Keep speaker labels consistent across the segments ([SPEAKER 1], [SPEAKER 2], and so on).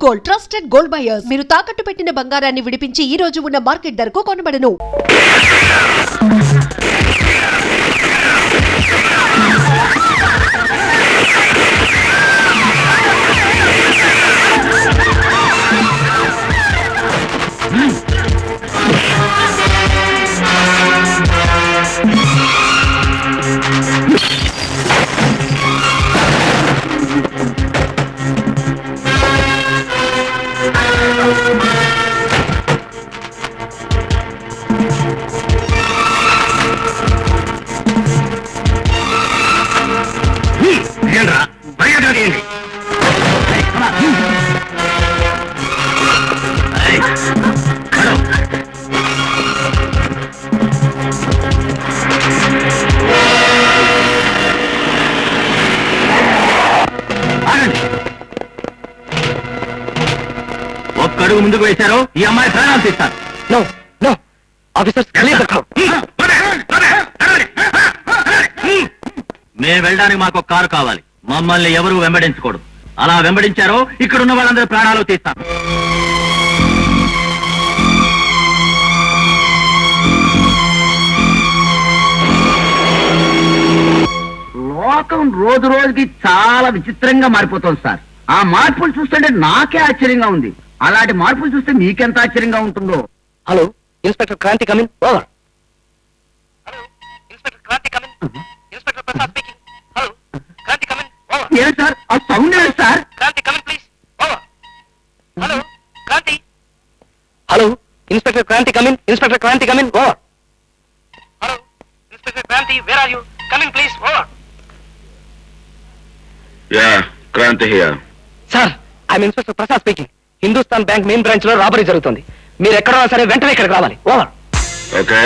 [SPEAKER 1] Gold, trusted gold buyers. మీరు తాకట్టు పెట్టిన బంగారాన్ని విడిపించి ఈ రోజు ఉన్న మార్కెట్ ధరకు కొనబడను.
[SPEAKER 2] ఒక్కడుగు ముందుకు వేశారో ఈ అమ్మాయి ప్రాణాలు తీస్తారు. నో నో ఆఫీసర్స్, మేము వెళ్ళడానికి మాకు ఒక కారు కావాలి. మమ్మల్ని ఎవరు వెంబడించకూడదు. అలా వెంబడించారో ఇక్కడున్న వాళ్ళందరూ ప్రాణాలు తీస్తాం. లోకం రోజు రోజుకి చాలా విచిత్రంగా మారిపోతుంది సార్. ఆ మార్పులు చూస్తుంటే నాకే ఆశ్చర్యంగా ఉంది. అలాంటి మార్పులు చూస్తే మీకెంత ఆశ్చర్యంగా ఉంటుందో. Hello, inspector Kranthi come in. Over. Hello, inspector Kranthi come in. Inspector Prasad speaking. Hello, Kranthi come in. Over. ఏ సార్ ఆ సౌండ్ ఏంటి sir? Kranthi come in please. Over. Hello, Kranthi. Hello, inspector Kranthi come in. Inspector Kranthi come in. Over. Hello, inspector Kranthi, where are you? Come in please. Over.
[SPEAKER 3] Yeah, Kranthi here.
[SPEAKER 2] Sir, I'm inspector Prasad speaking. Hindustan bank main branch లో robbery జరుగుతుంది. మీరు ఎక్కడో సరే వెంటనే ఇక్కడికి రావాలి. ఓవర్.
[SPEAKER 3] ఓకే.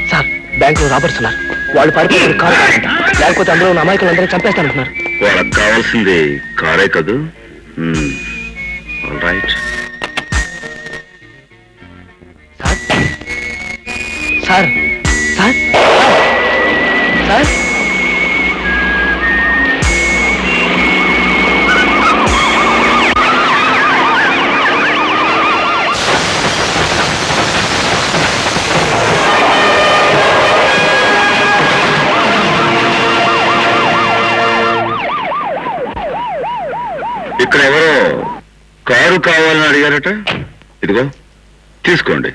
[SPEAKER 2] సార్, బ్యాంక్ లో robbers ఉన్నారు. వాళ్ళు పడిపోయిన కారు లేకపోతే అందులో ఉన్న అమాయకులందరూ చంపేస్తానంటున్నారు.
[SPEAKER 3] వాళ్ళకి కావాల్సింది కారే కదూ. All right.
[SPEAKER 2] Sir sir sir
[SPEAKER 3] ఇక్కడ ఎవరో కారు కావాలని అడిగారట. ఇదిగో తీసుకోండి.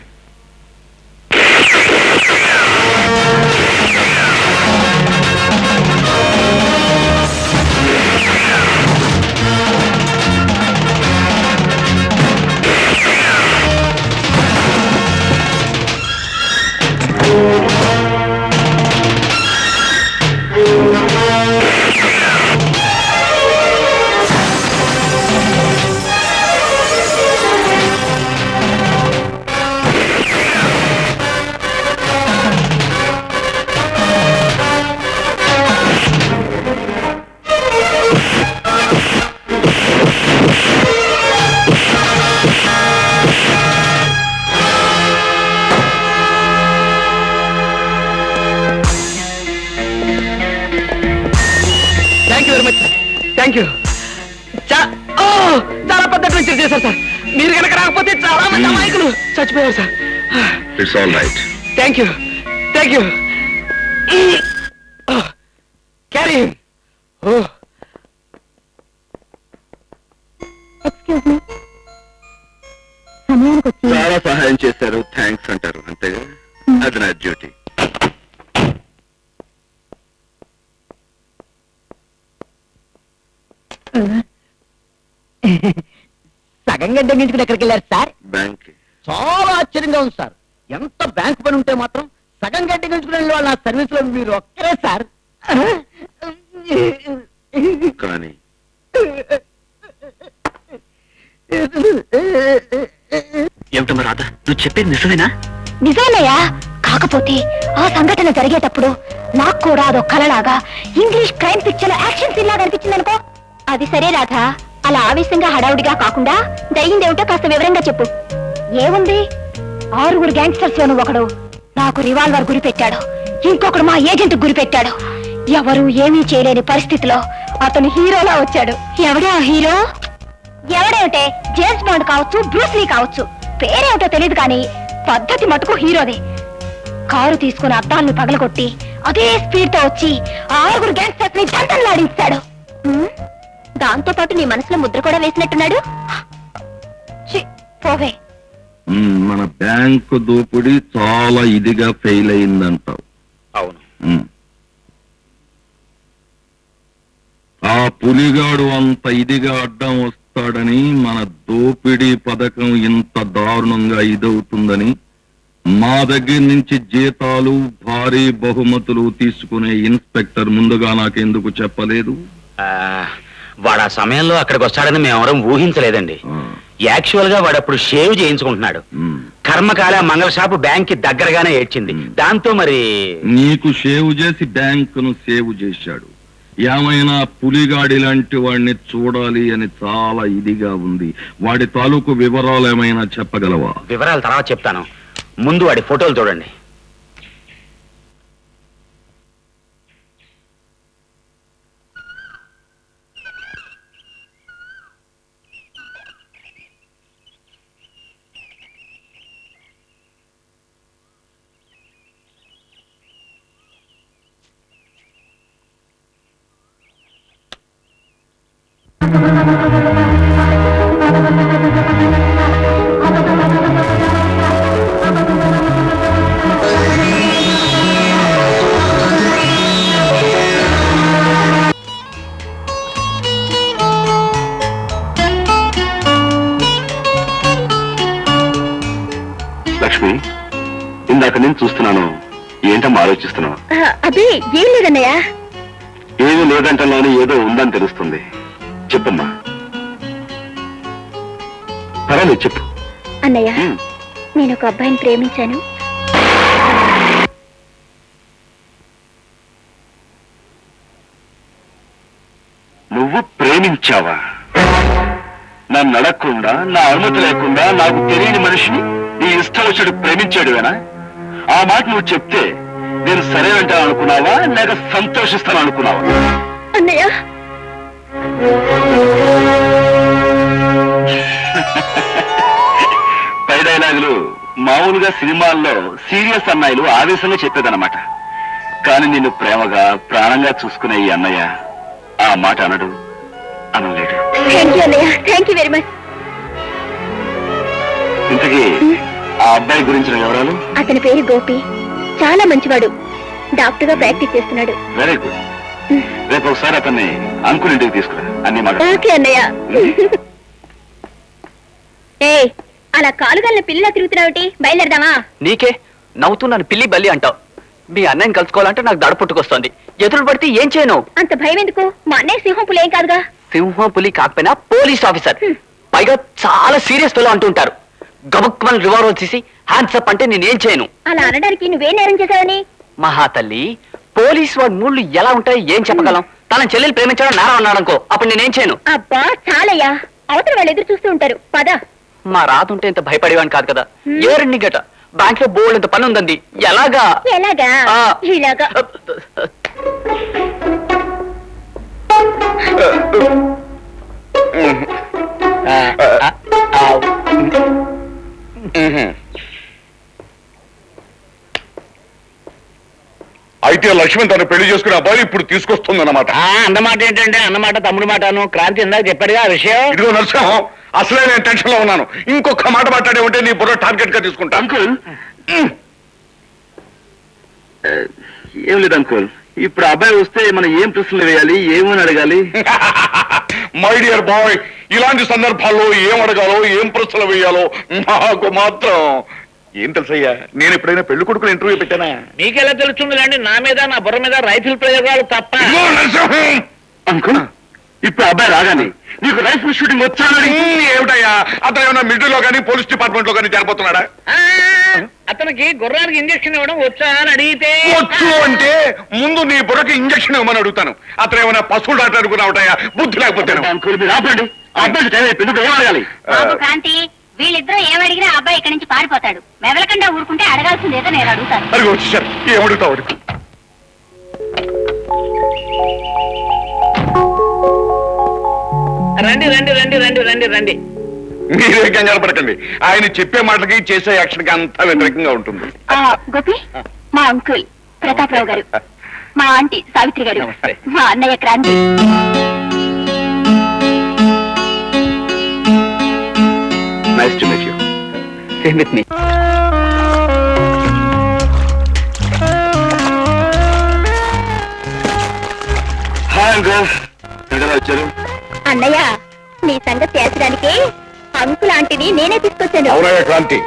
[SPEAKER 3] Thank you. చాలా పెద్ద అడ్వెంచర్ చేశారు సార్. మీరు కనుక రాకపోతే చాలా మంది అమాయకులు చచ్చిపోయారు sir. It's all right.
[SPEAKER 2] Thank you thank you. Carry.
[SPEAKER 4] Excuse me, సమయానికి వచ్చి
[SPEAKER 3] చాలా సహాయం చేశారు, థ్యాంక్స్ అంటారు అంతేగా. అది నా డ్యూటీ.
[SPEAKER 2] సగం గంట ఎంగించుకుని ఎక్కడికి వెళ్ళారు సార్?
[SPEAKER 3] బ్యాంక్.
[SPEAKER 2] చాలా ఆశ్చర్యంగా ఉంది సార్. ఎంత బ్యాంక్ పని ఉంటే మాత్రం సగం గంట ఎంగించుకుని వెళ్ళే వాళ్ళ సర్వీస్ లో మీరు ఒక్కరే సార్.
[SPEAKER 3] కానీ
[SPEAKER 2] ఏమిటమ్మా రాధ, నువ్వు చెప్పేది నిజమేనా?
[SPEAKER 4] నిజమేనయ్యా. కాకపోతే ఆ సంఘటన జరిగేటప్పుడు నాకు కూడా అదో కలలాగా English crime picture action scene లాగా అనిపించింది అనుకో. అది సరే రాధ, అలా ఆవేశంగా హడావుడిగా కాకుండా జరిగిందేమిటో కాస్త వివరంగా చెప్పు. ఏముంది, 6 గ్యాంగ్స్టర్స్ లోను ఒకడు నాకు రివాల్వర్ గురి పెట్టాడు, ఇంకొకడు మా ఏజెంట్ గురి పెట్టాడు. ఎవరు ఏమీ చేయలేని పరిస్థితిలో అతను హీరోలా వచ్చాడు. ఎవడా హీరో? ఎవడేమిటే, జేమ్స్ బాండ్ కావచ్చు, బ్రూస్లీ కావచ్చు, పేరేమిటో తెలియదు కానీ పద్ధతి మటుకు హీరోదే. కారు తీసుకుని అద్దాలను పగలగొట్టి అదే స్పీడ్ తో వచ్చి 6 గ్యాంగ్స్టర్స్ ని దండలాడించాడు. దాంతో పాటు నీ మనసులో ముద్ర కూడా వేసినట్టున్నాడు. ఛీ, పోవే.
[SPEAKER 5] మన బ్యాంకు దోపిడీ చాలా ఇదిగా ఫెయిల్ అయిందంటావు.
[SPEAKER 2] అవును.
[SPEAKER 5] ఆ పులిగాడు అంత ఇదిగా అడ్డం వస్తాడని, మన దోపిడీ పథకం ఇంత దారుణంగా ఇదవుతుందని మా దగ్గర నుంచి జీతాలు భారీ బహుమతులు తీసుకునే ఇన్స్పెక్టర్ ముందుగా నాకెందుకు చెప్పలేదు?
[SPEAKER 2] వాడు ఆ సమయంలో అక్కడికి వస్తాడని మేమెవరం ఊహించలేదండి. యాక్చువల్ గా వాడు అప్పుడు షేవ్ చేయించుకుంటున్నాడు. కర్మకాల మంగళ షాపు బ్యాంక్ కి దగ్గరగానే ఏడ్చింది. దాంతో మరి
[SPEAKER 5] నీకు షేవ్ చేసి బ్యాంకును సేవ్ చేశాడు. ఏమైనా పులిగాడి లాంటి వాడిని చూడాలి అని చాలా ఇదిగా ఉంది. వాడి తాలూకు వివరాలు ఏమైనా చెప్పగలవా?
[SPEAKER 2] వివరాలు తర్వాత చెప్తాను, ముందు వాడి ఫోటోలు చూడండి.
[SPEAKER 5] లక్ష్మి, ఇందాక నేను చూస్తున్నాను. ఏంటమ్మా ఆలోచిస్తున్నావు?
[SPEAKER 4] అదే ఏం లేదన్నయ్య.
[SPEAKER 5] ఏమీ లేదంటలోనే ఏదో ఉందని తెలుస్తుంది. చెప్పమ్మా. పర్వాలేదు, చెప్పు.
[SPEAKER 4] అన్నయ్య, నేను ఒక అబ్బాయిని ప్రేమించాను.
[SPEAKER 5] నువ్వు ప్రేమించావా? నన్ను అడగకుండా, నా అనుమతి లేకుండా నాకు తెలియని మనిషిని నీ ఇష్టం వచ్చాడు ప్రేమించాడువేనా? ఆ మాట నువ్వు చెప్తే నేను సరే అంటాను అనుకున్నావా, లేక సంతోషిస్తాను అనుకున్నావా?
[SPEAKER 4] అన్నయ్య,
[SPEAKER 5] పై డైలాగులు మామూలుగా సినిమాల్లో సీరియస్ అన్నయ్యలు ఆవేశంగా చెప్పేదన్నమాట. కానీ నిన్ను ప్రేమగా ప్రాణంగా చూసుకునే ఈ అన్నయ్య ఆ మాట అనడు, అనలేడు.
[SPEAKER 4] థ్యాంక్ యూ అన్నయ్య, థ్యాంక్ యూ వెరీ మచ్.
[SPEAKER 5] ఇంతకీ ఆ అబ్బాయి గురించిన వివరాలు?
[SPEAKER 4] అతని పేరు గోపి, చాలా మంచివాడు. డాక్టర్ గా ప్రాక్టీస్ చేస్తున్నాడు.
[SPEAKER 5] Very good. రేపు ఒకసారి అతన్ని అంకుల్ ఇంటికి తీసుకురా, అన్ని మాట.
[SPEAKER 4] ఓకే అన్నయ్య. ఏ అలా కాలుగల్ని పిల్లలా తిరుగుతున్నావుటి? బయలుదేరదామా?
[SPEAKER 3] నీకే నవ్వుతున్నాను పిల్లి బల్లి అంటావు. మీ అన్నయ్యని కలుసుకోవాలంటే నాకు దడ పుట్టుకొస్తోంది. ఎదురు పడితే ఏం చేయను?
[SPEAKER 4] అంత భయం ఎందుకు? మా అన్నయ్య సింహం పులి ఏం కాదుగా.
[SPEAKER 3] సింహం పులి కాకపోయినా పోలీస్ ఆఫీసర్, పైగా చాలా సీరియస్ ఫెలో అంటుంటారు. గబుక్మని రివాల్వర్ తీసి హ్యాండ్స్ అప్ అంటే నేనేం చేయను.
[SPEAKER 4] అలా అనడానికి నువ్వేం నేరం చేశావని?
[SPEAKER 3] మహాతల్లి, పోలీస్ వాడి మూళ్ళు ఎలా ఉంటాయి ఏం చెప్పగలం? తన చెల్లెలు ప్రేమించడం నేరం అన్నాడనుకో, అప్పుడు నేనేం చేయను.
[SPEAKER 4] అబ్బా చాలయ్యా, అవతల వాళ్ళు ఎదురు చూస్తూ ఉంటారు. పద.
[SPEAKER 3] మా రాతుంటే ఇంత భయపడేవాడిని కాదు కదా. ఏ రెండు గట బ్యాంక్ లో బోల్డ్ ఇంత పని ఉందండి. ఎలాగా?
[SPEAKER 4] ఎలాగా? ఇలాగా.
[SPEAKER 5] అయితే లక్ష్మణ్ తను పెళ్లి చేసుకునే అబ్బాయి ఇప్పుడు తీసుకొస్తుందన్నమాట.
[SPEAKER 2] అన్నమాట ఏంటంటే అన్నమాట తమ్ముడు మాటను. క్రాంతి ఇందాక చెప్పాడుగా ఆ విషయం.
[SPEAKER 5] ఇదిగో నరసింహం, అసలే నేను టెన్షన్ లో ఉన్నాను. ఇంకొక మాట మాట్లాడే ఉంటే నీ బుర్ర టార్గెట్ గా తీసుకుంటా. అంకుల్, ఏం లేదు అంకుల్, ఇప్పుడు అబ్బాయి వస్తే మనం ఏం ప్రశ్నలు వేయాలి, ఏమని అడగాలి? మై డియర్ బాయ్, ఇలాంటి సందర్భాల్లో ఏం అడగాలో, ఏం ప్రశ్నలు వేయాలో నాకు మాత్రం ఏం తెలుసయ్యా. నేను ఎప్పుడైనా పెళ్లి కొడుకుని ఇంటర్వ్యూ పెట్టానా?
[SPEAKER 2] మీకెలా తెలుస్తుందిలేండి, నా మీద నా బుర్ర మీద రైతుల ప్రయోగాలు తప్ప.
[SPEAKER 5] అంకుల్, ఇప్పుడు అబ్బాయి రాగానే నీకు రైఫిల్ షూటింగ్ వచ్చాడని ఏమిటయ్యా? అతను ఏమైనా మిలిటరీలో కానీ పోలీస్ డిపార్ట్మెంట్ లో కానీ చేరిపోతున్నాడా?
[SPEAKER 2] అతనికి గుర్రానికి ఇంజక్షన్ ఇవ్వడం వచ్చా అని అడిగితే
[SPEAKER 5] వచ్చు అంటే ముందు నీ బుర్రకి ఇంజక్షన్ ఇవ్వమని అడుగుతాను. అతను ఏమైనా పశువులు డాక్టర్ అనుకున్నావుటయ్యా, బుద్ధి లేకపోతే. అంకుల్ మీరు ఆపండి, అబ్బాయి టైం అయిపోయింది, ఏం అడగాలి?
[SPEAKER 4] కాంతి, వీళ్ళిద్దరూ ఏమడిగినా అబ్బాయి ఇక్కడి నుంచి పారిపోతాడు. మెదలక అడగాల్సింది ఏదో నేను అడుగుతాను.
[SPEAKER 5] అడిగి వచ్చేసారు, ఏమడుగుతావు అడుగు.
[SPEAKER 6] రండి రండి రండి రండి రండి రండి.
[SPEAKER 5] మీరే కంగారు పడకండి, ఆయన చెప్పే మాటలకి చేసే యాక్షన్ కి అంతా వ్యతిరేకంగా ఉంటుంది.
[SPEAKER 4] గోపి, మా అంకుల్ ప్రతాపరావు గారు, మా ఆంటీ సావిత్రి గారు,
[SPEAKER 6] నమస్తే.
[SPEAKER 4] మా అన్నయ్య Kranti.
[SPEAKER 5] Nice to meet you.
[SPEAKER 3] Same with me.
[SPEAKER 5] Hi uncle, ఎక్కడ వచ్చారు?
[SPEAKER 4] అన్నయ్య, నీ సంగతి తేల్చడానికి అంకుల్ ఆంటీని నేనే తీసుకొచ్చాను.
[SPEAKER 5] అవునయ్య క్రాంతి,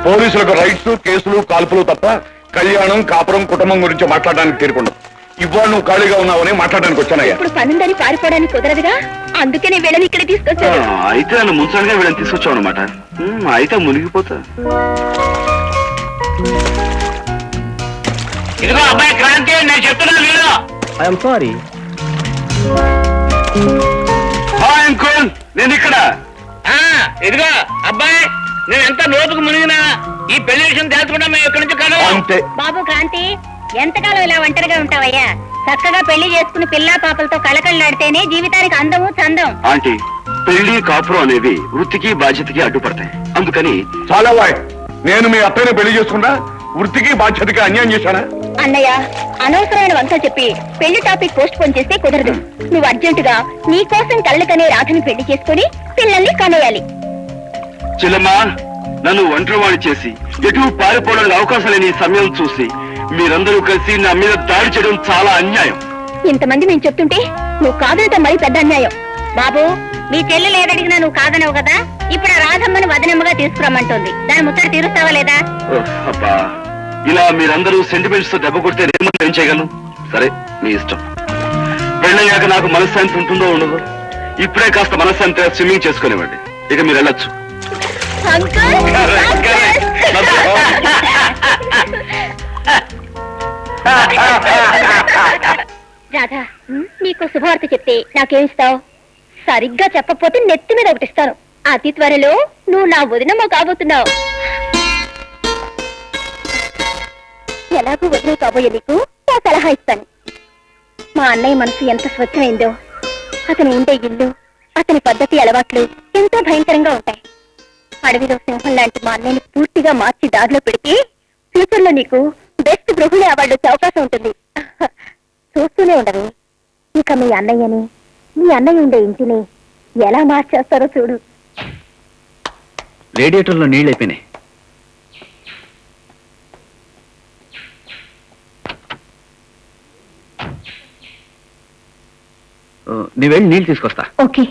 [SPEAKER 5] పోలీసులకు రైట్స్, కేసులు, కాల్పులు తప్ప కళ్యాణం, కాపురం, కుటుంబం గురించి మాట్లాడడానికి తీరుకుండదు. ఇవాళ నువ్వు ఖాళీగా ఉన్నావని మాట్లాడడానికి వచ్చానయ్యా.
[SPEAKER 4] ఇప్పుడు పనుందని పారిపోవడానికి కుదరదుగా, అందుకే నేను వీళ్ళని ఇక్కడ తీసుకొచ్చాను.
[SPEAKER 5] అయితే నన్ను ముంచడానికి వీళ్ళని తీసుకొచ్చావు అనమాట. అయితే మునిగిపోతా.
[SPEAKER 6] ఇదిగో అబ్బాయి క్రాంతి, నేను చెప్తున్నాను వీళ్ళు.
[SPEAKER 3] I'm sorry.
[SPEAKER 5] హాయ్ అంకుల్, నేను ఇక్కడ.
[SPEAKER 6] ఇదిగో అబ్బాయి, నేను ఎంత లోతుకు మునిగినా ఈ పెళ్లి విషయం తెలుసుకుంటా మేము ఎక్కడి నుంచి కాదు.
[SPEAKER 5] అంతే.
[SPEAKER 4] బాబు క్రాంతి, ఎంతకాలం ఇలా ఒంటరిగా ఉంటావయ్యా? చక్కగా పెళ్లి చేసుకుని పిల్లా పాపలతో కళకళలాడితేనే జీవితానికి అందము చందం.
[SPEAKER 5] ఆంటీ, పెళ్లి, కాపురం అనేవి వృత్తికి బాధ్యతకి అడ్డుపడతాయి. అందుకని చాలా వాయ్, నేను మీ అత్తయ్యని పెళ్లి చేసుకున్నా వృత్తికి బాధ్యతకి అన్యాయం చేశానా?
[SPEAKER 4] అన్నయ్య, అనవసరమైన వంకలు చెప్పి పెళ్లి టాపిక్ పోస్ట్ పోన్ చేస్తే కుదరదు. నువ్వు అర్జెంటుగా నీ కోసం కళ్ళకనే రాధని పెళ్లి చేసుకుని పిల్లల్ని కనేయాలి.
[SPEAKER 5] చెల్లమ్మా, నన్ను ఒంటరివాణి చేసి ఎటు పారిపోవడానికి అవకాశం లేని ఈ సమయం చూసి మీరందరూ కలిసి నా మీద దాడి చేయడం చాలా అన్యాయం.
[SPEAKER 4] ఇంతమంది మేము చెప్తుంటే నువ్వు కాదంటే మరి పెద్ద అన్యాయం. బాబు, మీ చెల్లెలు ఏదడిగినా నువ్వు కాదనవు కదా, ఇప్పుడు ఆ రాధమ్మని వదనమ్మగా తీసుకురమ్మంటుంది. దాని ముచ్చట తీరుస్తావా లేదా?
[SPEAKER 5] అబ్బా, ఇలా మీరందరూ సెంటిమెంట్స్ తో దెబ్బ కొడితే నేను ఏం చేయగలను? సరే, మీ ఇష్టం. పెళ్ళయ్యాక నాకు మనశ్శాంతి ఉంటుందో ఉండదు. ఇప్పుడే కాస్త మనశ్శాంతిగా స్విమ్మింగ్ చేసుకునేవ్వండి. ఇక మీరు వెళ్ళొచ్చు.
[SPEAKER 4] రాధా, నీకు శుభవార్త చెప్తే నాకేమిస్తావు? సరిగ్గా చెప్పకపోతే నెత్తి మీద ఒకటిస్తాను. అతి త్వరలో నువ్వు నా వదినమ్మ కాబోతున్నావు. ఎలాగూ వదిన కాబోయే నీకు నా సలహా ఇస్తాను. మా అన్నయ్య మనసు ఎంత స్వచ్ఛమైందో, అతను ఉండే ఇల్లు, అతని పద్ధతి, అలవాట్లు ఎంతో భయంకరంగా ఉంటాయి. అడవిలో సింహం లాంటి మా అన్నయ్యని పూర్తిగా మార్చి దారిలో పెడితే ఫ్యూచర్ లో నీకు బెస్ట్ గృహిణి అవార్డు వచ్చే అవకాశం ఉంటుంది. చూస్తూనే ఉండవు. ఇక మీ అన్నయ్యని, మీ అన్నయ్య ఉండే ఇంటిని ఎలా మార్చేస్తారో చూడు.
[SPEAKER 3] రేడియేటర్లో నీళ్ళు అయిపోయినాయి. నీ వెళ్ళి నీళ్ళు తీసుకొస్తా.
[SPEAKER 4] ఓకే.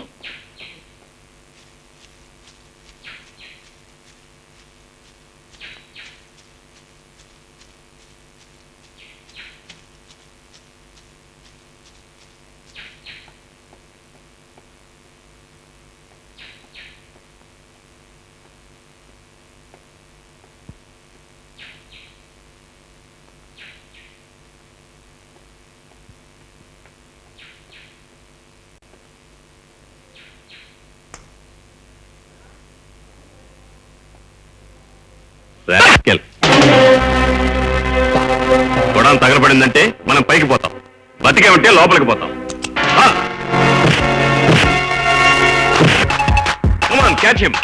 [SPEAKER 5] గొడవ తగలబడిందంటే మనం పైకి పోతాం, బతికే ఉంటే లోపలికి పోతాం. Catch him.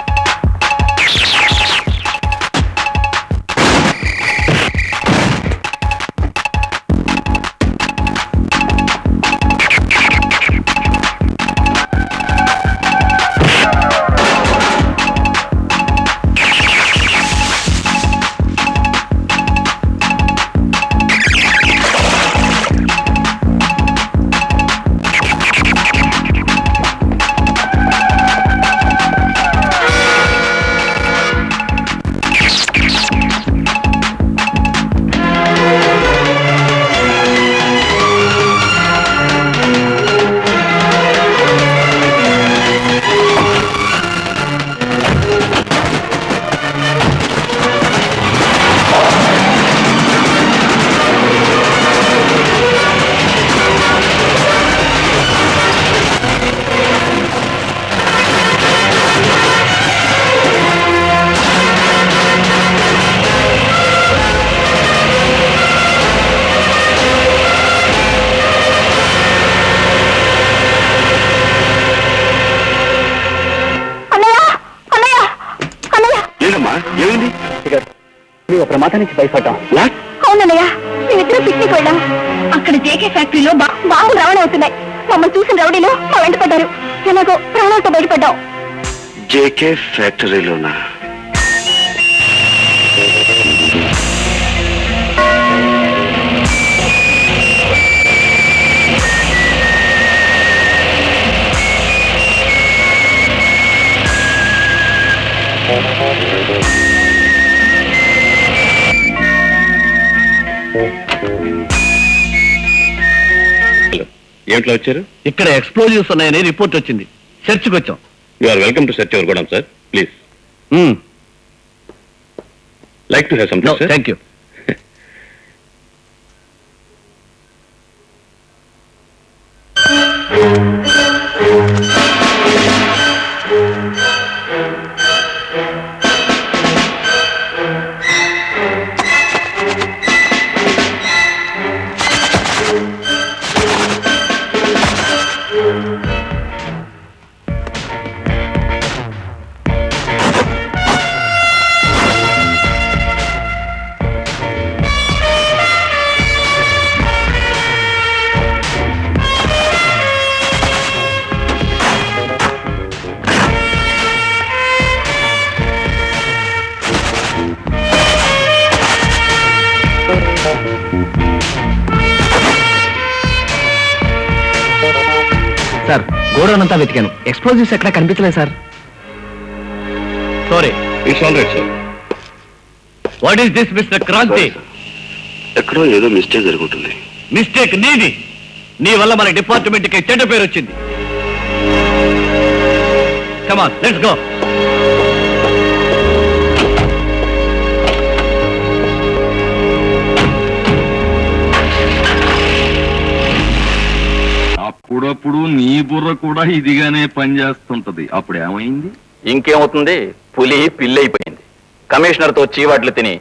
[SPEAKER 5] ఏమైంది?
[SPEAKER 3] మేము ప్రమాదానికి భయపడ్డాం.
[SPEAKER 4] అవునన్నయ్య, మేమిద్దరం పిక్నిక్ వెళ్ళాం. అక్కడ జేకే ఫ్యాక్టరీలో బాంబులు రవాణా అవుతున్నాయి. మమ్మల్ని చూసిన రౌడీలు మా వెంట పడ్డారు. ఎలాగో ప్రాణాలతో బయటపడ్డాం.
[SPEAKER 5] జేకే ఫ్యాక్టరీలోనా? ఏమిట్లో వచ్చారు?
[SPEAKER 6] ఇక్కడ ఎక్స్ప్లోజివ్స్ ఉన్నాయని రిపోర్ట్ వచ్చింది. చర్చ్కి వచ్చాం.
[SPEAKER 5] You are welcome to search your godown sir. Please like to have something sir.
[SPEAKER 6] Thank you.
[SPEAKER 3] Sir, godown అంతా వెతికాను. ఎక్స్ప్లోజివ్స్ ఎక్కడ కనిపించలేదు సార్.
[SPEAKER 6] Sorry.
[SPEAKER 5] It's all right sir.
[SPEAKER 6] What is this mister Kranti?
[SPEAKER 5] ఎక్కడో ఏదో మిస్టేక్ జరుగుతుంది.
[SPEAKER 6] మిస్టేక్ నీది. నీ వల్ల మన డిపార్ట్మెంట్ కి చెడ్డ పేరు వచ్చింది. Come on, let's go.
[SPEAKER 5] అప్పుడప్పుడు నీ బుర్ర కూడా ఇదిగానే పనిచేస్తుంటది. అప్పుడు ఏమైంది?
[SPEAKER 3] ఇంకేమవుతుంది? పులి పిల్లైపోయింది. కమిషనర్ తో చీవాట్లు తిని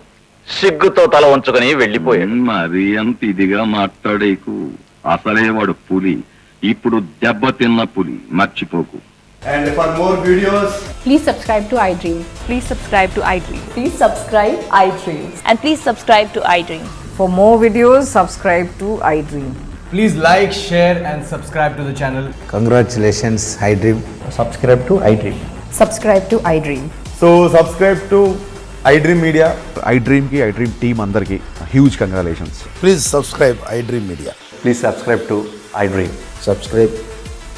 [SPEAKER 3] సిగ్గుతో తల వంచుకొని వెళ్ళిపోయాడు.
[SPEAKER 5] మరి అంత ఇదిగా మాట్లాడేకు. అసలే వాడు పులి. ఇప్పుడు దెబ్బతిన్న పులి, మర్చిపోకు.
[SPEAKER 7] And for more videos,
[SPEAKER 8] Please subscribe to iDream.
[SPEAKER 9] Please subscribe to iDream.
[SPEAKER 8] Please subscribe iDream.
[SPEAKER 9] And please subscribe to iDream.
[SPEAKER 8] For more videos, subscribe to iDream.
[SPEAKER 7] please like, share and subscribe to the channel.
[SPEAKER 10] Congratulations, iDream. Subscribe to iDream.
[SPEAKER 8] Subscribe to iDream.
[SPEAKER 7] So subscribe to iDream Media.
[SPEAKER 11] iDream ki iDream team andarki huge congratulations.
[SPEAKER 10] Please subscribe iDream Media.
[SPEAKER 3] Please subscribe to iDream.
[SPEAKER 10] Subscribe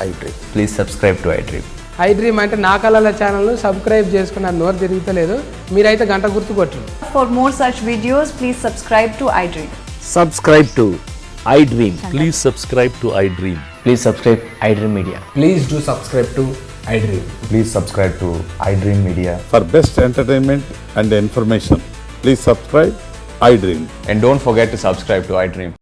[SPEAKER 10] iDream.
[SPEAKER 3] Please subscribe to iDream.
[SPEAKER 12] iDream అంటే నా కళల ఛానల్ను subscribe చేసుకున్న నోరు తిరుగుతలేదు. మీరైతే గంట గుర్తు కొట్టండి.
[SPEAKER 8] For more such videos, please subscribe to iDream.
[SPEAKER 10] Subscribe to iDream.
[SPEAKER 11] Please subscribe to iDream.
[SPEAKER 3] Please subscribe iDream Media.
[SPEAKER 7] Please do subscribe to iDream.
[SPEAKER 10] Please subscribe to iDream Media.
[SPEAKER 11] For best entertainment and information, please subscribe iDream.
[SPEAKER 3] And don't forget to subscribe to iDream.